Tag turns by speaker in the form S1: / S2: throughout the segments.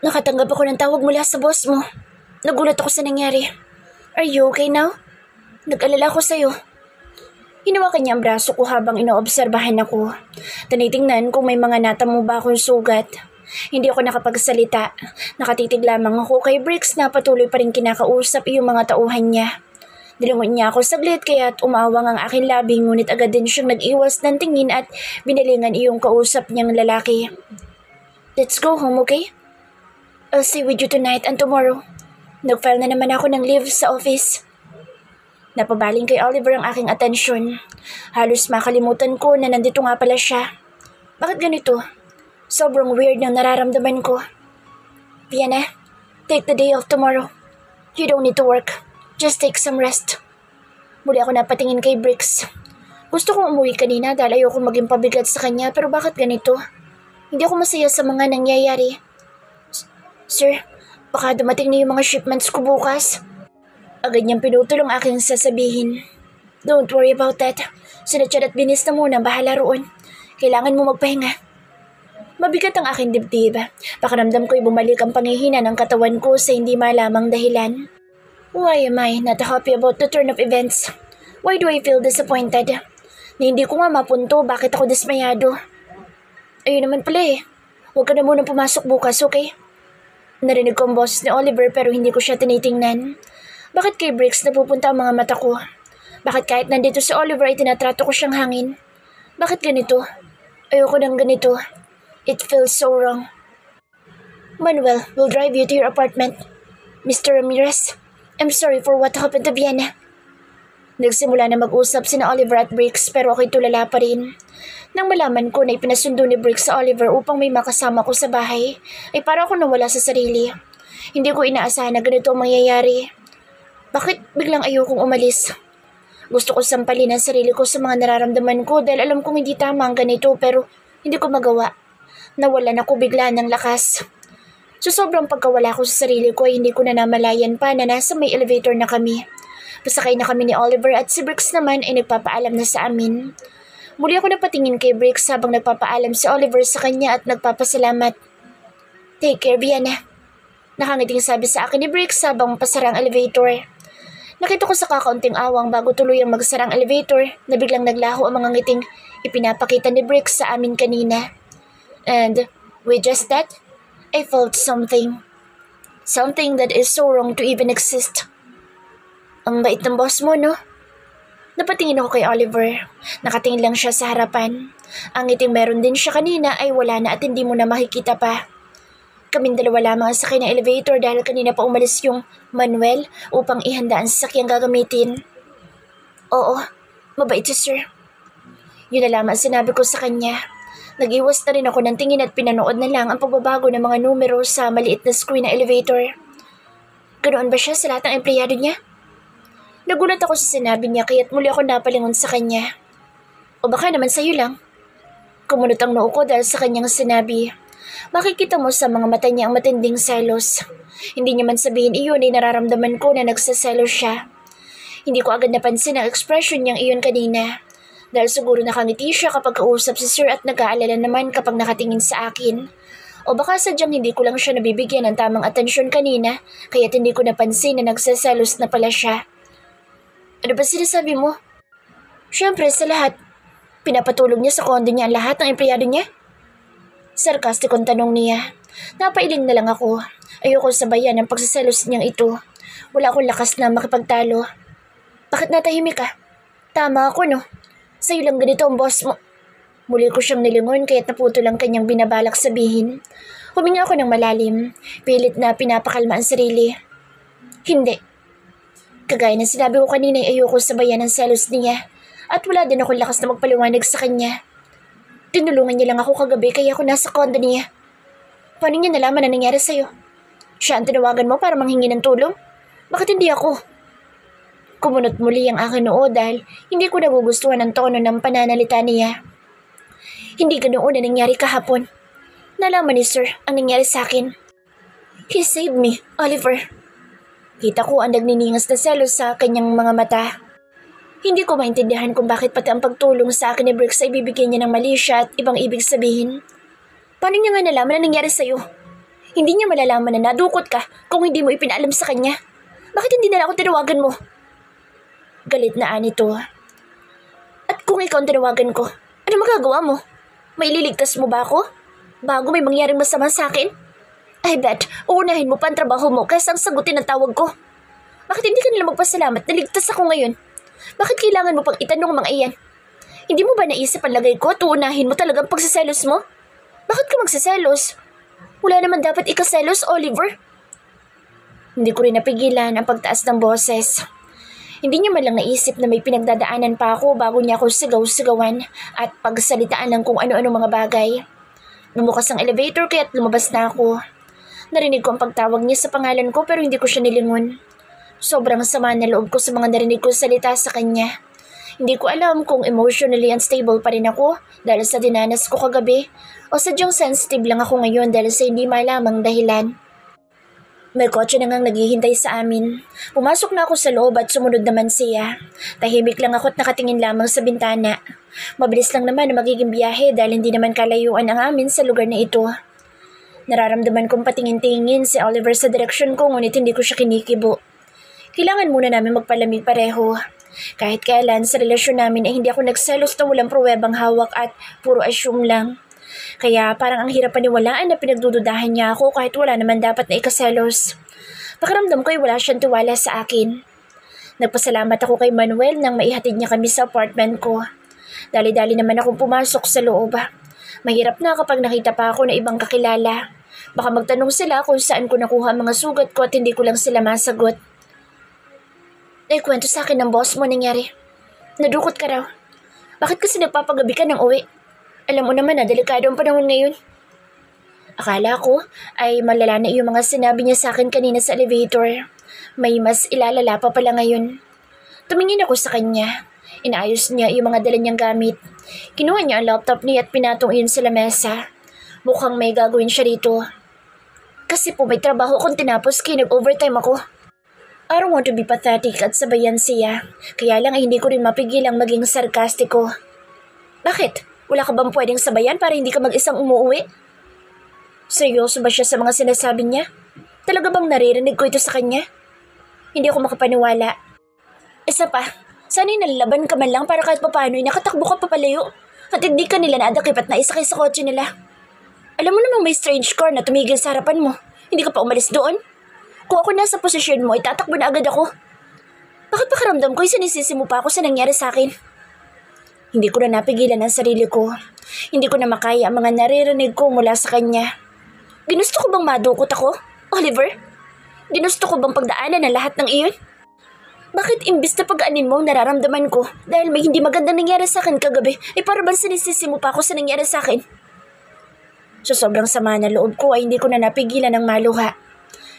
S1: Nakatanggap ako ng tawag mula sa boss mo. Nagulat ako sa nangyari. Are you okay now? Nag-alala ko sa'yo. Hinawakan niya ang braso ko habang inoobserbahan ako. Tinitingnan kung may mga natamo ba akong sugat. Hindi ako nakapagsalita. Nakatitig lamang ako kay Briggs na patuloy pa rin kinakausap yung mga tauhan niya. Nilingon niya ako saglit kaya't umawang ang aking labi ngunit agad din siyang nag-iwas ng tingin at binalingan iyong kausap niyang lalaki. Let's go home, okay? I'll stay with you tonight and tomorrow. Nag-file na naman ako ng leave sa office. Napabaling kay Oliver ang aking atensyon. Halos makalimutan ko na nandito nga pala siya. Bakit ganito? Sobrang weird ng nararamdaman ko. Vienna, take the day off tomorrow. You don't need to work. Just take some rest. Muli ako napatingin kay Briggs. Gusto kong umuwi kanina dahil ayoko maging pabigat sa kanya pero bakit ganito? Hindi ako masaya sa mga nangyayari. Sir, baka dumating na yung mga shipments ko bukas. Agad niyang pinutol ang aking sasabihin. Don't worry about that. Sinatsyad at binis na muna, bahala roon. Kailangan mo magpahinga. Mabigat ang aking dibdib. Pakiramdam ko'y bumalik ang pangihina ng katawan ko sa hindi malamang dahilan. Why am I not happy about the turn of events? Why do I feel disappointed? Na hindi ko nga mapunto bakit ako dismayado. Ayun naman pala eh. Huwag ka na munang pumasok bukas, okay? Narinig ko ang boses ni Oliver pero hindi ko siya tinitingnan. Bakit kay Briggs napupunta ang mga mata ko? Bakit kahit nandito si Oliver ay tinatrato ko siyang hangin? Bakit ganito? Ayoko ng ganito. It feels so wrong. Manuel, we'll drive you to your apartment. Mr. Ramirez, I'm sorry for what happened to Vienna. Nagsimula na mag-usap sina Oliver at Briggs pero ako'y tulala pa rin. Nang malaman ko na ipinasundo ni Briggs sa Oliver upang may makasama ko sa bahay, ay para ako nawala sa sarili. Hindi ko inaasahan na ganito ang mangyayari. Bakit biglang ayokong umalis? Gusto ko sampalin ang sarili ko sa mga nararamdaman ko dahil alam kong hindi tama ang ganito pero hindi ko magawa. Nawalan ako bigla ng lakas. So sobrang pagkawala ko sa sarili ko ay hindi ko na namalayan pa na nasa may elevator na kami. Pasakay na kami ni Oliver at si Briggs naman ay nagpapaalam na sa amin. Muli ako napatingin kay Briggs habang nagpapaalam si Oliver sa kanya at nagpapasalamat. Take care, Vienna. Nakangiting sabi sa akin ni Briggs habang pasarang elevator. Nakita ko sa kakaunting awang bago tuluyang magsarang elevator na biglang naglaho ang mga ngiting ipinapakita ni Briggs sa amin kanina. And with just that, I felt something. Something that is so wrong to even exist. Ang bait ng boss mo, no? Napatingin ako kay Oliver. Nakatingin lang siya sa harapan. Ang ngiting meron din siya kanina ay wala na at hindi mo na makikita pa. Kaming dalawa lamang ang sakay ng elevator dahil kanina pa umalis yung Manuel upang ihanda ang sasakyang gagamitin. Oo, mabait si sir. Yun na lamang sinabi ko sa kanya. Nag-iwas na rin ako ng tingin at pinanood na lang ang pagbabago ng mga numero sa maliit na screen ng elevator. Ganoon ba siya sa lahat ng empleyado niya? Nagulat ako sa sinabi niya kaya't muli ako napalingon sa kanya. O baka naman sa'yo lang. Kumunot ang noo ko dahil sa kanyang sinabi. Makikita mo sa mga mata niya ang matinding selos. Hindi niya man sabihin iyon ay nararamdaman ko na nagsaselos siya. Hindi ko agad napansin ang ekspresyon niyang iyon kanina. Dahil siguro nakangiti siya kapag kausap si Sir at nag-aalala naman kapag nakatingin sa akin. O baka sadyang hindi ko lang siya nabibigyan ng tamang atensyon kanina kaya't hindi ko napansin na nagsaselos na pala siya. Ano ba sinasabi mo? Siyempre sa lahat. Pinapatulog niya sa kondo niya ang lahat ng empleyado niya? Sarkastikong tanong niya. Napailing na lang ako. Ayoko sabayan ang pagsaselos niyang ito. Wala akong lakas na makipagtalo. Bakit natahimik ka? Tama ako, no? Sa'yo lang ganito ang boss mo. Muli ko siyang nilingon kaya't naputol ang kanyang binabalak sabihin. Huminga ako ng malalim. Pilit na pinapakalma ang sarili. Hindi. Kagaya ng sinabi ko kanina ay ayoko sabayan ang selos niya. At wala din akong lakas na magpaliwanag sa kanya. Tinulungan niya lang ako kagabi kaya ako nasa kondo niya. Paano niya nalaman na nangyari sa'yo? Siya ang tinawagan mo para manghingi ng tulong? Bakit hindi ako? Kumunot muli ang aking noo dahil hindi ko nagugustuhan ang tono ng pananalita niya. Hindi ganoon na nangyari kahapon. Nalaman ni Sir ang nangyari sa akin. He saved me, Oliver. Kita ko ang nagniningas na selos sa kanyang mga mata. Hindi ko maintindihan kung bakit pati ang pagtulong sa akin ni Briggs ay bibigyan niya ng mali siya at ibang ibig sabihin. Paano niya nga nalaman na nangyari sa'yo? Hindi niya malalaman na nadukot ka kung hindi mo ipinaalam sa kanya. Bakit hindi na lang ako tinawagan mo? Galit na anito. At kung ikaw ang tinawagan ko, ano magagawa mo? May ililigtas mo ba ako? Bago may mangyaring masama sa akin? I bet, uunahin mo pa ang trabaho mo kaysa ang sagutin ang tawag ko. Bakit hindi ka nila magpasalamat na ligtas ako ngayon? Bakit kailangan mo pang itanong ang mga iyan? Hindi mo ba naisip ang lagay ko at uunahin mo talagang pagsaselos mo? Bakit ka magsaselos? Wala naman dapat ikaselos, Oliver. Hindi ko rin napigilan ang pagtaas ng boses. Hindi niya man lang naisip na may pinagdadaanan pa ako bago niya ako sigaw-sigawan at pagsalitaan ng kung ano-ano mga bagay. Bumukas ang elevator kaya't lumabas na ako. Narinig ko ang pagtawag niya sa pangalan ko pero hindi ko siya nilingon. Sobrang sama na loob ko sa mga narinig ko salita sa kanya. Hindi ko alam kung emotionally unstable pa rin ako dahil sa dinanas ko kagabi o sadyang sensitive lang ako ngayon dahil sa hindi malamang dahilan. May kotse na ngang naghihintay sa amin. Pumasok na ako sa loob at sumunod naman siya. Tahimik lang ako at nakatingin lamang sa bintana. Mabilis lang naman na magiging biyahe dahil hindi naman kalayuan ang amin sa lugar na ito. Nararamdaman kong patingin-tingin si Oliver sa direksyon ko ngunit hindi ko siya kinikibo. Kailangan muna namin magpalamig pareho. Kahit kailan sa relasyon namin ay hindi ako nagselos na walang pruwebang hawak at puro assume lang. Kaya parang ang hirap paniwalaan na pinagdududahan niya ako kahit wala naman dapat na ikaselos. Pakiramdam ko ay wala siyang tiwala sa akin. Nagpasalamat ako kay Manuel nang maihatid niya kami sa apartment ko. Dali-dali naman akong pumasok sa loob. Mahirap na kapag nakita pa ako na ibang kakilala. Baka magtanong sila kung saan ko nakuha mga sugat ko at hindi ko lang sila masagot. Kwento sa akin ng boss mo nangyari. Nadukot ka raw. Bakit kasi nagpapagabi ka ng uwi? Alam mo naman na delikado ang panahon ngayon. Akala ko ay malala na yung mga sinabi niya sa akin kanina sa elevator. May mas ilalala pa pala ngayon. Tumingin ako sa kanya. Inaayos niya yung mga dala niyang gamit. Kinuha niya ang laptop niya at pinatong iyon sa lamesa. Mukhang may gagawin siya dito. Kasi po may trabaho akong tinapos kaya nag-overtime ako. I don't want to be pathetic at sabayan siya. Kaya lang ay hindi ko rin mapigilang maging sarkastiko. Bakit? Wala ka bang pwedeng sabayan para hindi ka mag-isang umuwi? Seryoso ba siya sa mga sinasabi niya? Talaga bang naririnig ko ito sa kanya? Hindi ako makapaniwala. Isa pa, sana'y nalalaban ka man lang para kahit papaano ay nakatakbo ka papalayo at hindi ka nila nadakip at naisakay sa kotse nila. Alam mo namang may strange car na tumigil sa harapan mo. Hindi ka pa umalis doon? Kung ako nasa posisyon mo, itatakbo na agad ako. Bakit pakiramdam ko sinisisi mo pa ako sa nangyari sa akin? Hindi ko na napigilan ang sarili ko. Hindi ko na makaya ang mga naririnig ko mula sa kanya. Ginusto ko bang madukot ako, Oliver? Ginusto ko bang pagdaanan ang lahat ng iyon? Bakit imbis na pag-aanin mo ang nararamdaman ko dahil may hindi magandang nangyari sa akin kagabi, para bang sinisisi mo pa ako sa nangyari sa akin? Sa sobrang sama na loob ko ay hindi ko na napigilan ang maluha.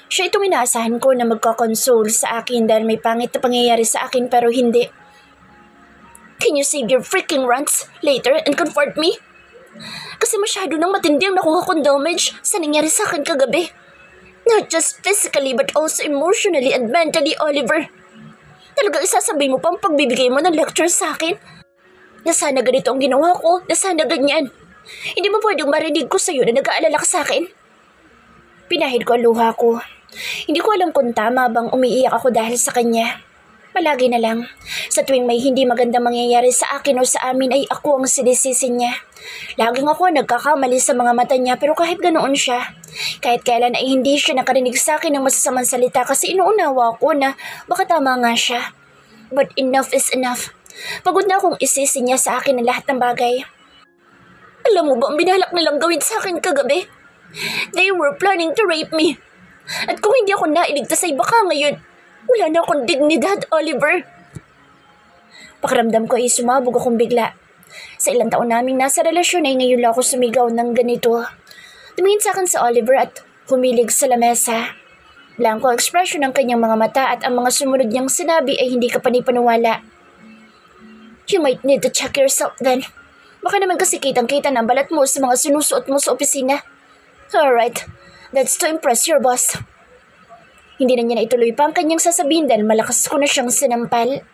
S1: Siya itong inaasahan ko na magkakonsole sa akin dahil may pangit na pangyayari sa akin pero hindi. Can you save your freaking rants later and comfort me? Kasi masyado nang matindi ang nakuha kong damage sa nangyari sa akin kagabi. Not just physically but also emotionally and mentally, Oliver. Talagang isasabi mo pang pagbibigay mo ng lecture sa akin? Na sana ganito ang ginawa ko, na sana ganyan. Hindi mo pwedeng marinig ko sa'yo na nag-aalala ka sa akin? Pinahid ko ang luha ko. Hindi ko alam kung tama bang umiiyak ako dahil sa kanya. Palagi na lang. Sa tuwing may hindi magandang mangyayari sa akin o sa amin ay ako ang sinisisi niya. Laging ako nagkakamali sa mga mata niya pero kahit ganoon siya, kahit kailan ay hindi siya nakarinig sa akin ng masasamang salita kasi inuunawa ko na baka tama nga siya. But enough is enough. Pagod na akong isisi niya sa akin ang lahat ng bagay. Alam mo ba ang binalak nilang gawin sa akin kagabi? They were planning to rape me. At kung hindi ako nailigtas ay baka ngayon, wala na akong dignidad, Oliver. Pakiramdam ko ay sumabog akong bigla. Sa ilang taon naming nasa relasyon ay ngayon lang ako sumigaw ng ganito. Tumingin sa akin si Oliver at humilig sa lamesa. Blanco ang ekspresyon ng kanyang mga mata at ang mga sumunod niyang sinabi ay hindi ka panipaniwala. You might need to check yourself then. Baka naman kasi kitang-kita ng balat mo sa mga sinusuot mo sa opisina. Alright, that's to impress your boss. Hindi na niya naituloy pa ang kanyang sasabihin dahil malakas ko na siyang sinampal.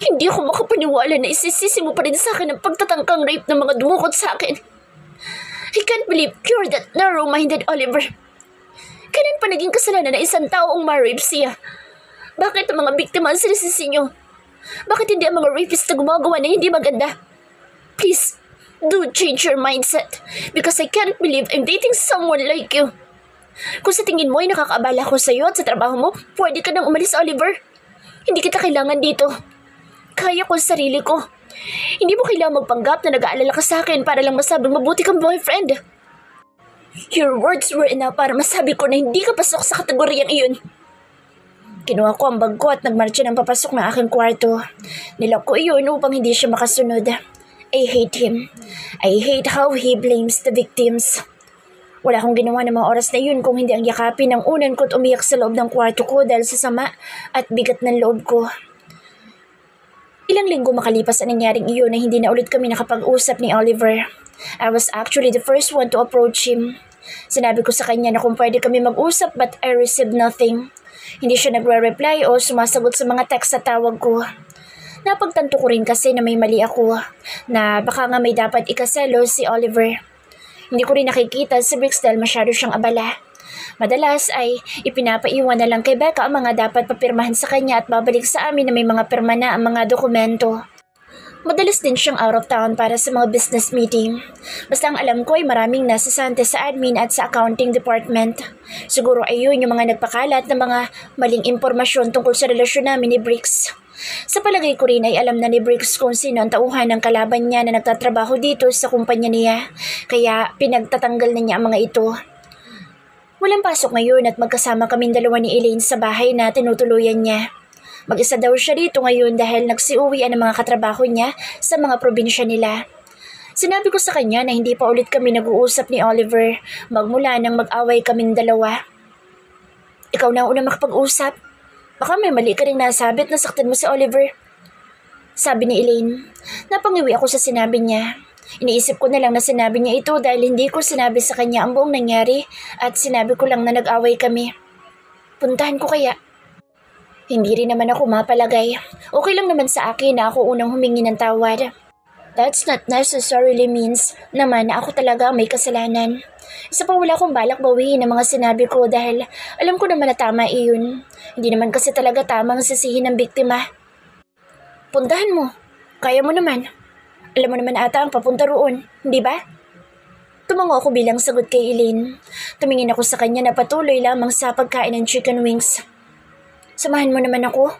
S1: Hindi ako makapaniwala na isisisi mo pa rin sa akin ang pagtatangkang rape ng mga dumukot sa akin. I can't believe you're that narrow-minded, Oliver. Kailan pa naging kasalanan na isang tao ang ma-rape siya? Bakit ang mga biktima ang sinisisi niyo? Bakit hindi ang mga rapist na gumagawa na hindi maganda? Please, do change your mindset because I can't believe I'm dating someone like you. Kung sa tingin mo ay nakakaabala ko sa'yo at sa trabaho mo, pwede ka nang umalis, Oliver. Hindi kita kailangan dito. Kaya ko sa sarili ko. Hindi mo kailangang magpanggap na nag-aalala ka sa akin para lang masabing mabuti kang boyfriend. Your words were enough para masabi ko na hindi ka pasok sa kategoryang iyon. Kinuha ko ang bag ko at nagmarcha ng papasok ng aking kwarto. Nilak ko iyon upang hindi siya makasunod. I hate him. I hate how he blames the victims. Wala akong ginawa ng mga oras na yun kung hindi ang yakapin ng unan ko at umiyak sa loob ng kwarto ko dahil sa sama at bigat ng loob ko. Ilang linggo makalipas ang nangyaring iyon na hindi na ulit kami nakapag-usap ni Oliver. I was actually the first one to approach him. Sinabi ko sa kanya na kung pwede kami mag-usap but I received nothing. Hindi siya nagre-reply o sumasagot sa mga text sa tawag ko. Napagtanto ko rin kasi na may mali ako, na baka nga may dapat ikaselo si Oliver. Hindi ko rin nakikita si Briggs dahil masyado siyang abala. Madalas ay ipinapaiwan na lang kay Becca ang mga dapat papirmahan sa kanya at babalik sa amin na may mga pirma na ang mga dokumento. Madalas din siyang out of town para sa mga business meeting. Basta ang alam ko ay maraming nasasante sa admin at sa accounting department. Siguro ay yun yung mga nagpakalat ng mga maling impormasyon tungkol sa relasyon namin ni Briggs. Sa palagay ko rin ay alam na ni Briggs kung sino ang tauhan ng kalaban niya na nagtatrabaho dito sa kumpanya niya. Kaya pinagtatanggal na niya ang mga ito. Walang pasok ngayon at magkasama kaming dalawa ni Elaine sa bahay na tinutuluyan niya. Mag-isa daw siya dito ngayon dahil nagsiuwian ang mga katrabaho niya sa mga probinsya nila. Sinabi ko sa kanya na hindi pa ulit kami nag-uusap ni Oliver magmula nang mag-away kaming dalawa. Ikaw na ang unang makapag-usap. Baka may mali ka ring nasabit na saktan mo si Oliver. Sabi ni Elaine. Napangiwi ako sa sinabi niya. Iniisip ko na lang na sinabi niya ito dahil hindi ko sinabi sa kanya ang buong nangyari at sinabi ko lang na nag-away kami. Puntahan ko kaya? Hindi rin naman ako mapalagay. Okay lang naman sa akin na ako unang humingi ng tawad. That's not necessarily means naman na ako talaga may kasalanan. Isa pa wala akong balak bawiin ang mga sinabi ko dahil alam ko naman na tama iyon. Hindi naman kasi talaga tamang sisihin ng biktima. Puntahan mo. Kaya mo naman. Alam mo naman ata ang papunta roon, hindi ba? Tumango ako bilang sagot kay Elaine. Tumingin ako sa kanya na patuloy lamang sa pagkain ng chicken wings. Samahan mo naman ako.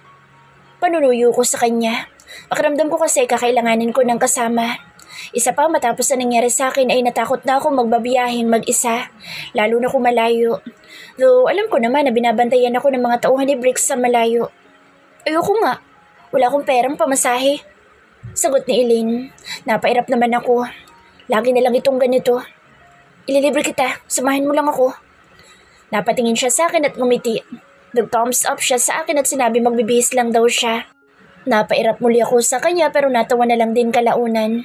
S1: Panunuyo ko sa kanya. Pakiramdam ko kasi kakailanganin ko ng kasama. Isa pa matapos na nangyari sa akin ay natakot na ako magbabiyahing mag-isa, lalo na kung malayo. Though alam ko naman na binabantayan ako ng mga tauhan ni Briggs sa malayo. Ayoko nga. Wala akong perang pamasahe. Sagot ni Elaine. Napairap naman ako. Lagi na lang itong ganito. Ililibre kita. Samahan mo lang ako. Napatingin siya sa akin at ngumiti. Nag-thumbs up siya sa akin at sinabi magbibihis lang daw siya. Napairap muli ako sa kanya pero natawa na lang din kalaunan.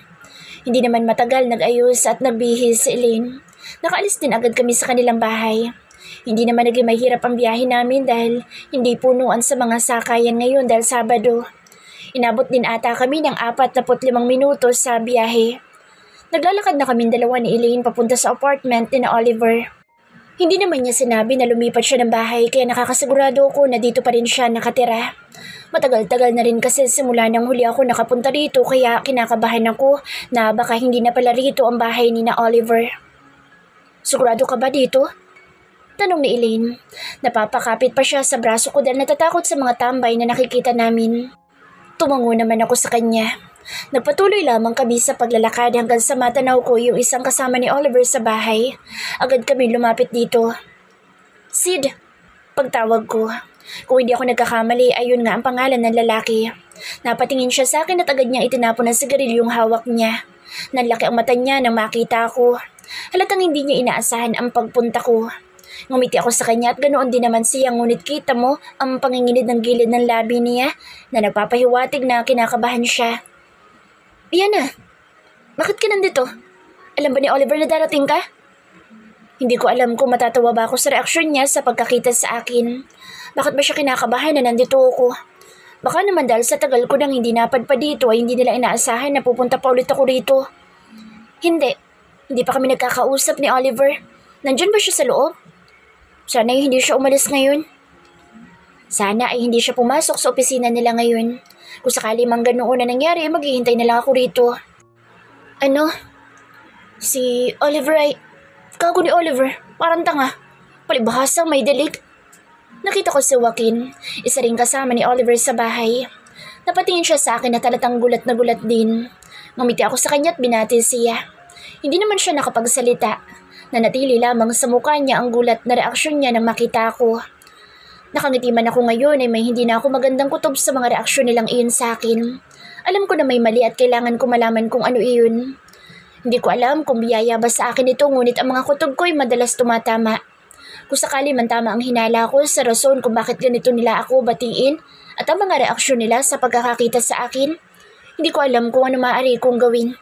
S1: Hindi naman matagal nag-ayos at nagbihis si Elaine. Nakaalis din agad kami sa kanilang bahay. Hindi naman naging mahirap ang biyahe namin dahil hindi punuan sa mga sakayan ngayon dahil Sabado. Inabot din ata kami ng 45 minuto sa biyahe. Naglalakad na kaming dalawa ni Elaine papunta sa apartment ni na Oliver. Hindi naman niya sinabi na lumipat siya ng bahay kaya nakakasigurado ko na dito pa rin siya nakatira. Matagal-tagal na rin kasi simula nang huli ako nakapunta rito kaya kinakabahan ako na baka hindi na pala rito ang bahay ni na Oliver. Sigurado ka ba dito? Tanong ni Elaine. Napapakapit pa siya sa braso ko dahil natatakot sa mga tambay na nakikita namin. Tumango naman ako sa kanya. Nagpatuloy lamang kami sa paglalakad hanggang sa matanaw ko yung isang kasama ni Oliver sa bahay. Agad kami lumapit dito. Sid, pagtawag ko. Kung hindi ako nagkakamali, ayun nga ang pangalan ng lalaki. Napatingin siya sa akin at agad niyang itinapon ng sigarilyong hawak niya. Nanlaki ang mata niya nang makita ko. Halatang hindi niya inaasahan ang pagpunta ko. Ngumiti ako sa kanya at ganoon din naman siya, ngunit kita mo ang panginginig ng gilid ng labi niya na nagpapahiwatig na kinakabahan siya. Iyan na. Bakit ka nandito? Alam ba ni Oliver na darating ka? Hindi ko alam kung matatawa ba ako sa reaksyon niya sa pagkakita sa akin. Bakit ba siya kinakabahan na nandito ako? Baka naman dahil sa tagal ko nang hindi napadpa dito ay hindi nila inaasahan na pupunta pa ulit ako rito. Hindi. Hindi pa kami nagkakausap ni Oliver. Nandyan ba siya sa loob? Sana ay hindi siya umalis ngayon. Sana ay hindi siya pumasok sa opisina nila ngayon. Kung sakali mang ganoon na nangyari, maghihintay na lang ako rito. Ano? Si Oliver ay... Gago ni Oliver. Parang tanga. Palibhasang may dalig. Nakita ko si Joaquin. Isa ring kasama ni Oliver sa bahay. Napatingin siya sa akin na talatang gulat na gulat din. Ngumiti ako sa kanya at binati siya. Hindi naman siya nakapagsalita. Nanatili lamang sa mukha niya ang gulat na reaksyon niya nang makita ako. Nakangiti man ako ngayon ay may hindi na ako magandang kutob sa mga reaksyon nilang iyon sa akin. Alam ko na may mali at kailangan ko malaman kung ano iyon. Hindi ko alam kung biyaya ba sa akin ito, ngunit ang mga kutob ko ay madalas tumatama. Kung sakali man tama ang hinala ko sa rason kung bakit ganito nila ako batiin at ang mga reaksyon nila sa pagkakakita sa akin, hindi ko alam kung ano maaari kong gawin.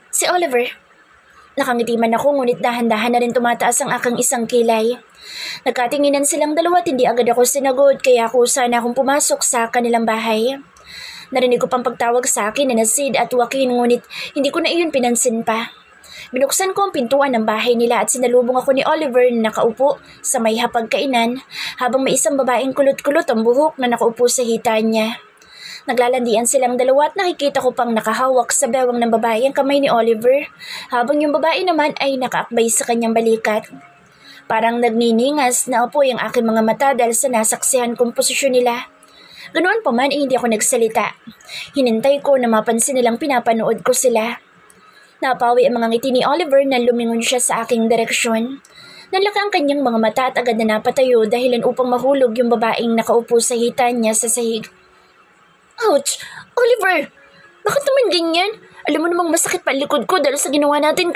S1: Si Oliver. Nakangiti man ako, ngunit dahan-dahan na rin tumataas ang aking isang kilay. Nagkatinginan silang dalawa at hindi agad ako sinagot, kaya ako sana akong pumasok sa kanilang bahay. Narinig ko pang pagtawag sa akin na Sid at Joaquin, ngunit hindi ko na iyon pinansin pa. Binuksan ko ang pintuan ng bahay nila at sinalubong ako ni Oliver na nakaupo sa may hapagkainan habang may isang babaeng kulot-kulot ang buhok na nakaupo sa hita niya. Naglalandian silang dalawa at nakikita ko pang nakahawak sa bewang ng babae ang kamay ni Oliver habang yung babae naman ay nakaakbay sa kanyang balikat. Parang nagniningas na apoy ang aking mga mata dahil sa nasaksihan kong posisyon nila. Ganoon pa man ay hindi ako nagsalita. Hinintay ko na mapansin nilang pinapanood ko sila. Napawi ang mga ngiti ni Oliver na lumingon siya sa aking direksyon. Nalaki ang kanyang mga mata at agad na napatayo dahilan upang mahulog yung babaeng nakaupo sa hita niya sa sahig. Ouch! Oliver! Bakit naman ganyan? Alam mo namang masakit pa ang likod ko dahil sa ginawa natin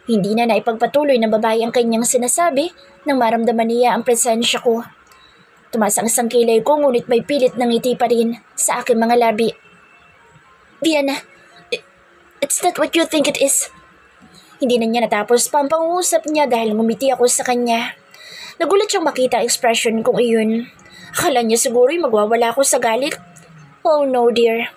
S1: Hindi na naipagpatuloy ng babae ang kanyang sinasabi nang maramdaman niya ang presensya ko. Tumaas ang isang kilay ko ngunit may pilit na ngiti pa rin sa aking mga labi. Vienna, it's not what you think it is. Hindi na niya natapos pa ang pangungusap niya dahil ngumiti ako sa kanya. Nagulat siyang makita ang ekspresyon kong iyon. Akala niya siguro'y magwawala ako sa galit. Oh no dear.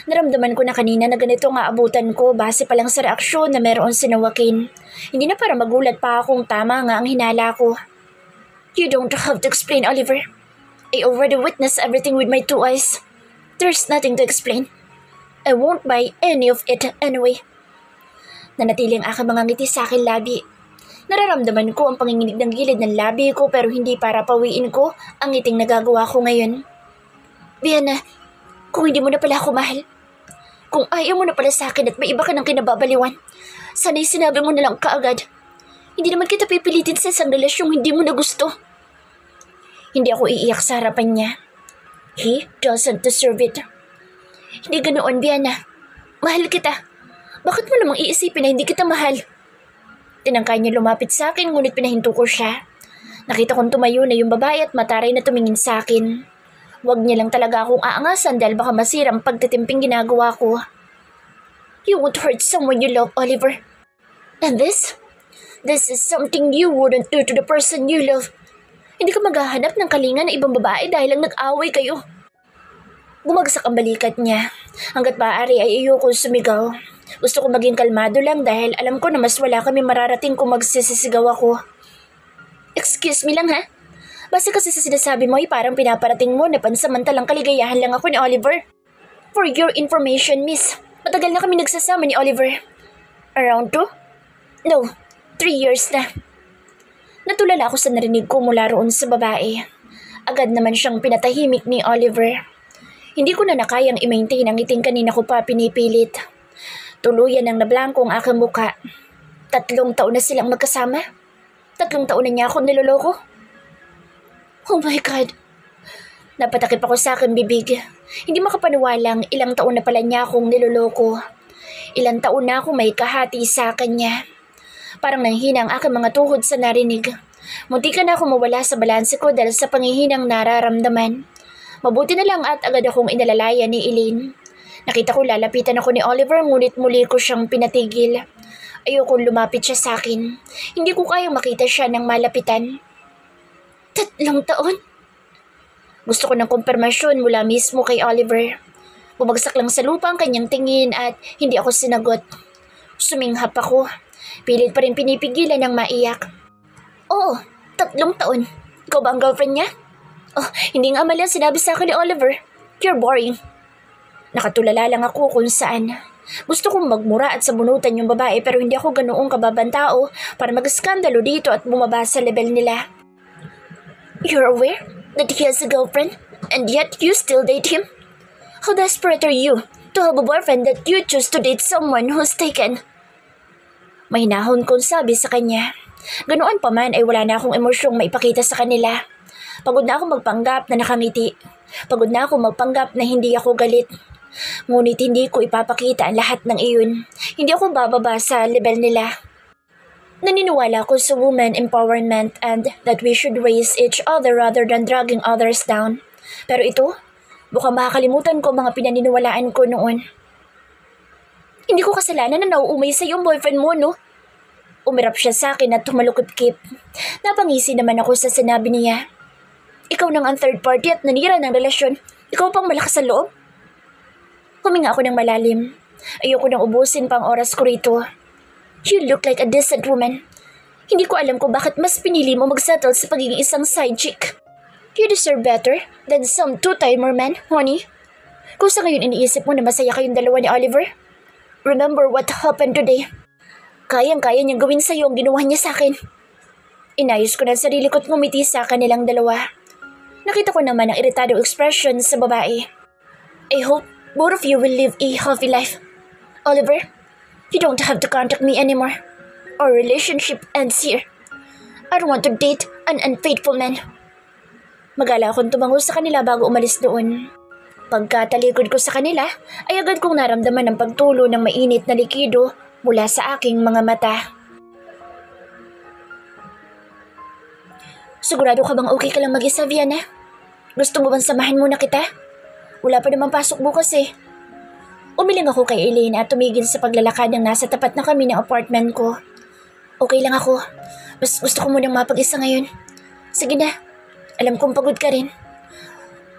S1: Naramdaman ko na kanina na ganito nga abutan ko base pa lang sa reaksyon na meron si Joaquin. Hindi na para magulat pa akong tama nga ang hinala ko. You don't have to explain, Oliver. I already witnessed everything with my 2 eyes. There's nothing to explain. I won't buy any of it anyway. Nanatili ang aking mga ngiti sa aking labi. Nararamdaman ko ang panginginig ng gilid ng labi ko pero hindi para pawiin ko ang ngiting nagagawa ko ngayon. Vienna, kung hindi mo na pala ako mahal, kung ayaw mo na pala sa akin at may iba ka ng kinababaliwan, sana'y sinabi mo na lang kaagad. Hindi naman kita pipilitin sa isang relasyong hindi mo na gusto. Hindi ako iiyak sa harapan niya. He doesn't deserve it. Hindi ganoon, Vienna. Mahal kita. Bakit mo namang iisipin na hindi kita mahal? Tinangkay niya lumapit sa akin ngunit pinahinto ko siya. Nakita kong tumayo na yung babae at mataray na tumingin sa akin. Huwag niya lang talaga akong aangasan dahil baka masira ang pagtitimping ginagawa ko. You won't hurt someone you love, Oliver. And this is something you wouldn't do to the person you love. Hindi ka maghahanap ng kalinga na ibang babae dahil lang nag-away kayo. Bumagsak ang balikat niya. Hanggat maaari ay ayoko sumigaw. Gusto ko maging kalmado lang dahil alam ko na mas wala kami mararating kung magsisisigaw ako. Excuse me lang ha? Basta kasi sa sinasabi mo ay parang pinaparating mo na pansamantalang kaligayahan lang ako ni Oliver. For your information, miss, matagal na kami nagsasama ni Oliver. Around 2? No, 3 years na. Natulala ako sa narinig ko mula roon sa babae. Agad naman siyang pinatahimik ni Oliver. Hindi ko na nakayang i-maintain ang ngiting kanina ko pa pinipilit. Tuluyan ang nablangko ang aking muka. 3 taon na silang magkasama. 3 taon na niya ako niloloko. Oh my God. Napatakip ako sa aking bibig. Hindi makapaniwalang ilang taon na pala niya akong niloloko. Ilang taon na akong may kahati sa kanya. Parang nanghina ang aking mga tuhod sa narinig. Munti ka na akong mawala sa balanse ko dahil sa panghihinang nararamdaman. Mabuti na lang at agad akong inalalaya ni Eileen. Nakita ko lalapitan ako ni Oliver ngunit muli ko siyang pinatigil. Ayokong lumapit siya sa akin. Hindi ko kayang makita siya ng malapitan. 3 taon? Gusto ko ng kumpirmasyon mula mismo kay Oliver. Bumagsak lang sa lupa ang kanyang tingin at hindi ako sinagot. Suminghap ako. Pilit pa rin pinipigilan ng maiyak. Oo, 3 taon. Ikaw ba ang girlfriend niya? Oh, hindi nga malang sinabi sa akin ni Oliver. You're boring. Nakatulala lang ako kung saan. Gusto kong magmura at sabunutan yung babae pero hindi ako ganoong kababang tao para mag-skandalo dito at bumaba sa level nila. You're aware that he has a girlfriend and yet you still date him? How desperate are you to have a boyfriend that you choose to date someone who's taken? Mahinahon kong sabi sa kanya. Ganoon pa man ay wala na akong emosyong maipakita sa kanila. Pagod na ako magpanggap na nakamiti. Pagod na ako magpanggap na hindi ako galit. Ngunit hindi ko ipapakita ang lahat ng iyon. Hindi ako bababa sa level nila. Naniniwala ako sa woman empowerment and that we should raise each other rather than dragging others down. Pero ito, baka makakalimutan ko mga pinaniniwalaan ko noon. Hindi ko kasalanan na nauumay sa yung boyfriend mo, no? Umirap siya sa akin at tumalukip-kip. Napangisi naman ako sa sinabi niya. Ikaw nang ang third party at nanira ng relasyon. Ikaw pang malakas sa loob? Huminga ako ng malalim. Ayoko nang ubusin pang oras ko rito. You look like a decent woman. Hindi ko alam kung bakit mas pinili mo mag-settle sa pagiging isang side chick. You deserve better than some two-timer man, honey. Kung sa ngayon iniisip mo na masaya kayong dalawa ni Oliver, remember what happened today. Kayang-kaya niyang gawin sa'yo ang ginawa niya sa akin. Inayos ko na sarili ko't ngumiti sa kanilang dalawa. Nakita ko naman ang iritadong expression sa babae. I hope both of you will live a healthy life. Oliver, you don't have to contact me anymore. Our relationship ends here. I don't want to date an unfaithful man. Magala akong tumango sa kanila bago umalis doon. Pagkatalikod ko sa kanila, ay agad kong naramdaman ang pagtulo ng mainit na likido mula sa aking mga mata. Sigurado ka bang okay ka lang mag-isa, Vianna? Gusto mo bang samahan muna kita? Wala pa naman pasok bukas eh. Umiling ako kay Elaine at tumigil sa paglalakad ng nasa tapat na kami ng apartment ko. Okay lang ako. Mas gusto ko munang mapag-isa ngayon. Sige na. Alam kong pagod ka rin.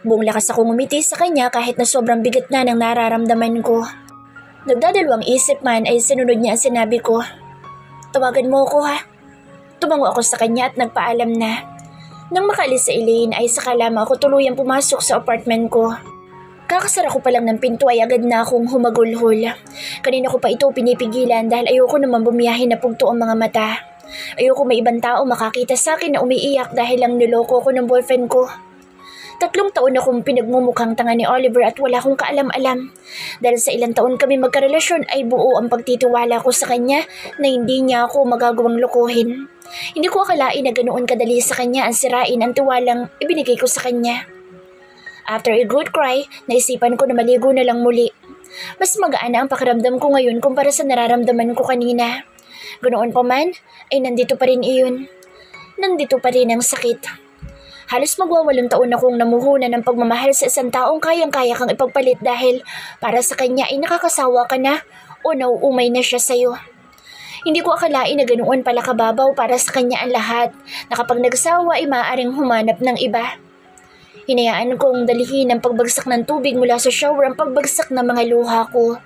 S1: Buong lakas akong umiti sa kanya kahit na sobrang bigat na ng nararamdaman ko. Nagdadalawang isip man ay sinunod niya ang sinabi ko. Tawagan mo ako ha. Tumango ako sa kanya at nagpaalam na. Nang makaalis sa Elaine ay saka lamang ako tuluyang pumasok sa apartment ko. Kakasara ko pa lang ng pinto ay agad na akong humagulhol. Kanina ko pa ito pinipigilan dahil ayoko naman bumiyahin na pugto ang mga mata. Ayoko may ibang tao makakita sa akin na umiiyak dahil lang niloko ko ng boyfriend ko. 3 taon akong pinagmumukhang tanga ni Oliver at wala akong kaalam-alam. Dahil sa ilang taon kami magkarelasyon ay buo ang pagtitiwala ko sa kanya na hindi niya ako magagawang lokohin. Hindi ko akalain na ganoon kadali sa kanya ang sirain ang tiwalang ibinigay ko sa kanya. After a good cry, naisipan ko na maligo na lang muli. Mas magaan na ang pakiramdam ko ngayon kumpara sa nararamdaman ko kanina. Ganoon pa man, ay nandito pa rin iyon. Nandito pa rin ang sakit. Halos magwawalong taon akong namuhunan ng pagmamahal sa isang taong kayang-kaya kang ipagpalit dahil para sa kanya ay nakakasawa ka na o nauumay na siya sa'yo. Hindi ko akalain na ganoon pala kababaw para sa kanya ang lahat na kapag nagsawa ay maaaring humanap ng iba. Hinayaan kong dalihin ang pagbagsak ng tubig mula sa shower ang pagbagsak ng mga luha ko.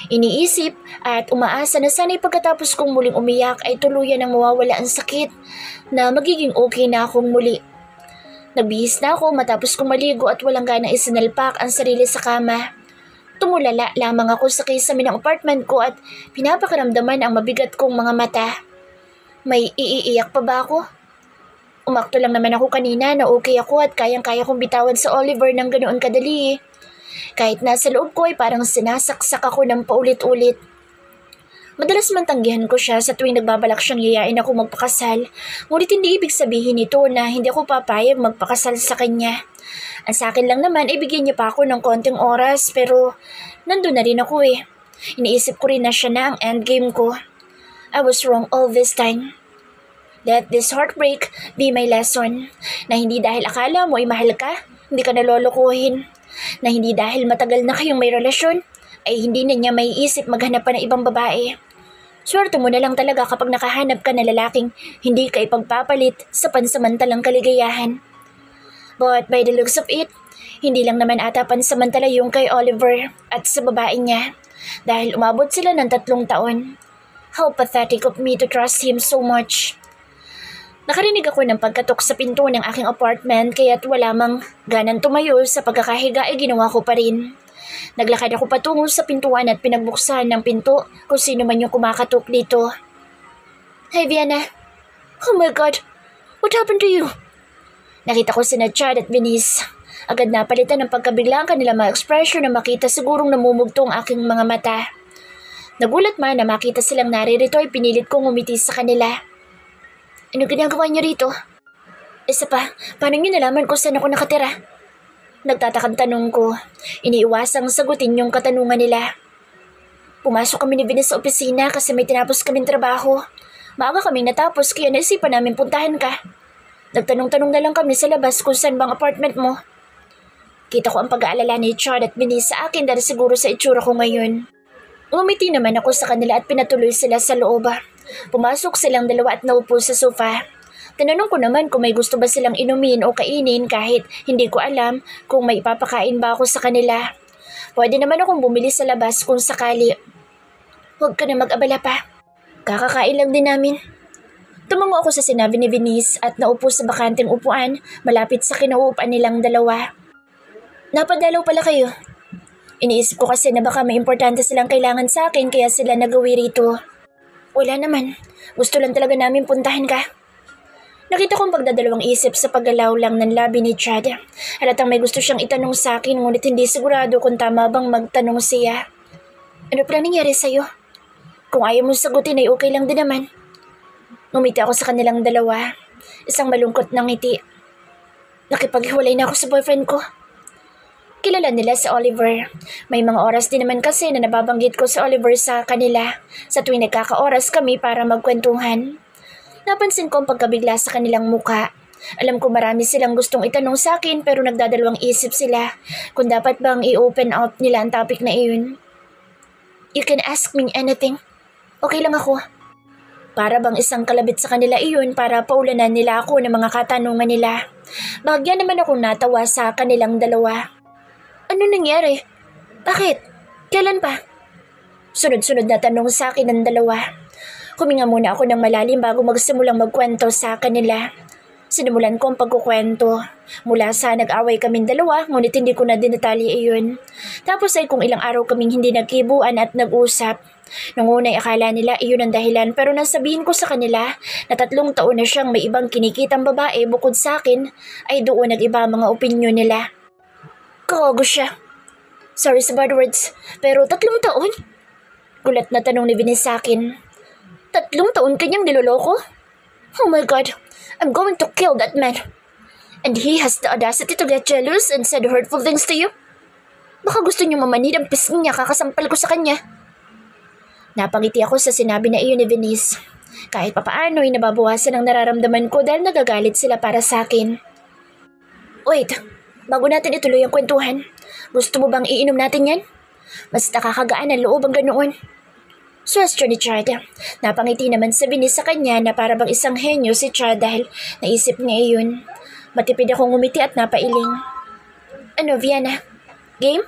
S1: Iniisip at umaasa na sana'y pagkatapos kong muling umiyak ay tuluyan ang mawawala ang sakit na magiging okay na akong muli. Nagbihis na ako matapos kong maligo at walang ganang isinalpak ang sarili sa kama. Tumulala lamang ako sa kisame ng apartment ko at pinapakiramdaman ang mabigat kong mga mata. May iiiyak pa ba ako? Umakto lang naman ako kanina na okay ako at kayang-kaya kong bitawan sa Oliver ng ganoon kadali. Kahit nasa loob ko ay parang sinasaksak ako ng paulit-ulit. Madalas man tanggihan ko siya sa tuwing nagbabalak siyang yayain ako magpakasal. Ngunit hindi ibig sabihin nito na hindi ako papayag magpakasal sa kanya. Ang sa akin lang naman ay bigyan niya pa ako ng konting oras pero nandun na rin ako eh. Iniisip ko rin na siya na ang endgame ko. I was wrong all this time. Let this heartbreak be my lesson. Na hindi dahil akala mo ay mahal ka, hindi ka nalolokohin. Na hindi dahil matagal na kayong may relasyon, ay hindi na niya may isip maghanap pa ng ibang babae. Swerte mo na lang talaga kapag nakahanap ka na lalaking hindi ka ipagpapalit sa pansamantalang kaligayahan. But by the looks of it, hindi lang naman ata pansamantala yung kay Oliver at sa babae niya. Dahil umabot sila ng 3 taon. How pathetic of me to trust him so much. Nakarinig ako ng pagkatok sa pinto ng aking apartment kaya't wala mang ganang tumayo sa pagkakahiga ay ginawa ko pa rin. Naglakad ako patungo sa pintuan at pinagbuksan ng pinto kung sino man yung kumakatok dito. Hi Vienna. Oh my God. What happened to you? Nakita ko sina Chad at Venice. Agad napalitan ng pagkabigla ang kanilang mga ekspresyon na makita sigurong namumugto ang aking mga mata. Nagulat man na makita silang naririto ay pinilit kong umiti sa kanila. Ano ginagawa niyo rito? Isa pa, paano niyo nalaman kung saan ako nakatira? Nagtatakang tanong ko. Iniiwasang sagutin yung katanungan nila. Pumasok kami ni Venice sa opisina kasi may tinapos kaming trabaho. Maaga kaming natapos kaya naisipan namin puntahan ka. Nagtanong-tanong na lang kami sa labas kung saan bang apartment mo. Kita ko ang pag-aalala ni Chad at Venice sa akin dahil siguro sa itsura ko ngayon. Umiti naman ako sa kanila at pinatuloy sila sa loob. Pumasok silang dalawa at naupo sa sofa. Tinanong ko naman kung may gusto ba silang inumin o kainin kahit hindi ko alam kung may ipapakain ba ako sa kanila. Pwede naman akong bumili sa labas kung sakali. Huwag ka na mag-abala pa. Kakakain lang din namin. Tumango ako sa sinabi ni Venice at naupo sa bakanteng upuan malapit sa kinauupan nilang dalawa. Napadalaw pala kayo. Iniisip ko kasi na baka may importante silang kailangan sa akin kaya sila nagawi rito. Wala naman. Gusto lang talaga namin puntahan ka. Nakita kong pagdadalawang isip sa paggalaw lang ng labi ni Chad. Halatang may gusto siyang itanong sa akin ngunit hindi sigurado kung tama bang magtanong siya. Ano pa nangyari sa'yo? Kung ayaw mong sagutin ay okay lang din naman. Ngumiti ako sa kanilang dalawa. Isang malungkot na ngiti. Nakipaghiwalay na ako sa boyfriend ko. Kilala nila si Oliver. May mga oras din naman kasi na nababanggit ko si Oliver sa kanila sa tuwing nagkakaoras kami para magkwentuhan. Napansin ko ang pagkabigla sa kanilang muka. Alam ko marami silang gustong itanong sa akin pero nagdadalawang isip sila kung dapat bang i-open up nila ang topic na iyon. You can ask me anything. Okay lang ako. Para bang isang kalabit sa kanila iyon para paulanan nila ako ng mga katanungan nila. Bahagyan naman akong natawa sa kanilang dalawa. Ano nangyari? Bakit? Kailan pa? Sunod-sunod na tanong sa akin ng dalawa. Huminga muna ako ng malalim bago magsimulang magkwento sa kanila. Sinimulan ko ang pagkukwento. Mula sa nag-away kaming dalawa, ngunit hindi ko na dinatali iyon. Tapos ay kung ilang araw kaming hindi nagkibuan at nag-usap. Nung una'y akala nila iyon ang dahilan pero nasabihin ko sa kanila na 3 taon na siyang may ibang kinikitang babae bukod sa akin ay doon nag-iba mga opinyon nila. Kawago siya. Sorry sa bad words, pero 3 taon? Gulat na tanong ni Vinny sa akin. 3 taon kanyang niloloko? Oh my God, I'm going to kill that man. And he has the audacity to get jealous and said hurtful things to you? Baka gusto niyo mamanid ang pisngi niya kakasampal ko sa kanya. Napangiti ako sa sinabi na iyon ni Venice. Kahit papaano ay nababawasan ang nararamdaman ko dahil nagagalit sila para sa akin. Wait, bago natin ituloy ang kwentuhan, gusto mo bang iinom natin yan? Mas nakakagaan ang loob ang ganoon. Suwestyon ni Chad. Napangiti naman sa Venice sa kanya na para bang isang henyo si Chad dahil naisip niya iyon. Matipid akong ngumiti at napailing. Ano, Vienna? Game?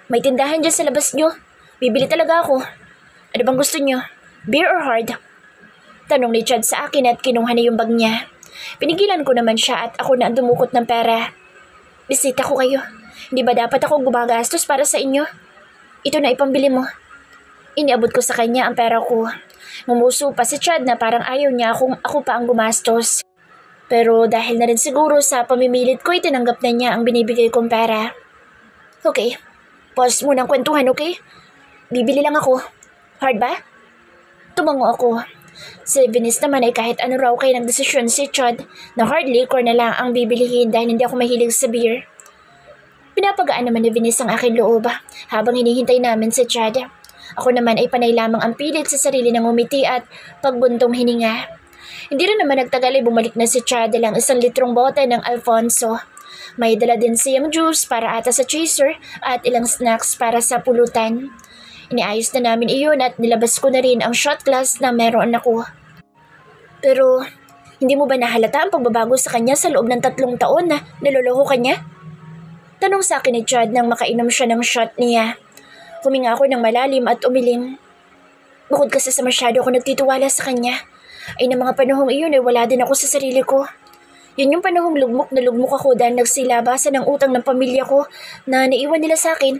S1: May tindahan dyan sa labas nyo. Bibili talaga ako. Ano bang gusto nyo? Beer or hard? Tanong ni Chad sa akin at kinuha na yung bag niya. Pinigilan ko naman siya at ako na ang dumukot ng pera. Bisita ko kayo. Hindi ba dapat ako gumagastos para sa inyo? Ito na ipambili mo. Iniabot ko sa kanya ang pera ko. Ngumuso pa si Chad na parang ayaw niya ako pa ang gumastos. Pero dahil na rin siguro sa pamimilit ko, itinanggap na niya ang binibigay kong pera. Okay, pause muna ang kwentuhan, okay? Bibili lang ako. Hard ba? Tumango ako. Si Venice naman ay kahit ano raw kay nagdesisyon si Chad na hard liquor na lang ang bibilihin dahil hindi ako mahilig sa beer. Pinapagaan naman ni Venice ang aking loob habang hinihintay namin si Chad. Ako naman ay panay lamang ang pilit sa sarili ng umiti at pagbuntong hininga. Hindi rin naman nagtagal ay bumalik na si Chad lang 1 litrong bote ng Alfonso. May dala din siyang juice para ata sa chaser at ilang snacks para sa pulutan. Iniayos na namin iyon at nilabas ko na rin ang shot glass na meron ako. Pero, hindi mo ba nahalata ang pagbabago sa kanya sa loob ng 3 taon na niloloko kanya? Tanong sa akin ni Chad nang makainom siya ng shot niya. Huminga ako ng malalim at umiling. Bukod kasi sa masyado ako nagtitiwala sa kanya, ay ng mga panahong iyon ay wala din ako sa sarili ko. Yun yung panahong lugmok na lugmok ako dahil nagsilabasan ng utang ng pamilya ko na naiwan nila sa akin.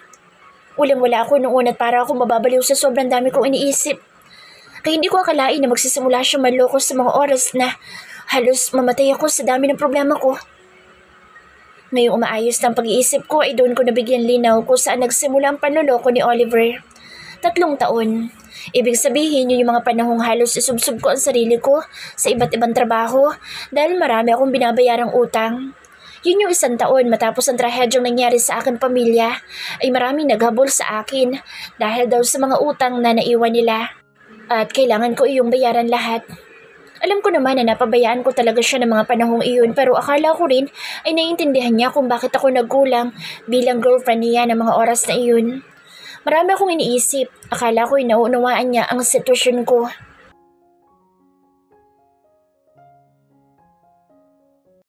S1: Walang-wala ako noon at para akong mababaliw sa sobrang dami kong iniisip. Kaya hindi ko akalain na magsisimula siya manloko sa mga oras na halos mamatay ako sa dami ng problema ko. Ngayong umaayos ng pag-iisip ko ay doon ko nabigyan linaw kung saan nagsimula ang panloloko ni Oliver. 3 taon. Ibig sabihin yun yung mga panahong halos isubsob ko ang sarili ko sa iba't ibang trabaho dahil marami akong binabayarang utang. Yun yung 1 taon matapos ang trahedyong nangyari sa aking pamilya ay maraming naghabol sa akin dahil daw sa mga utang na naiwan nila. At kailangan ko iyong bayaran lahat. Alam ko naman na napabayaan ko talaga siya ng mga panahong iyon pero akala ko rin ay naiintindihan niya kung bakit ako nagkulang bilang girlfriend niya ng mga oras na iyon. Marami akong iniisip. Akala ko ay nauunawaan niya ang sitwasyon ko.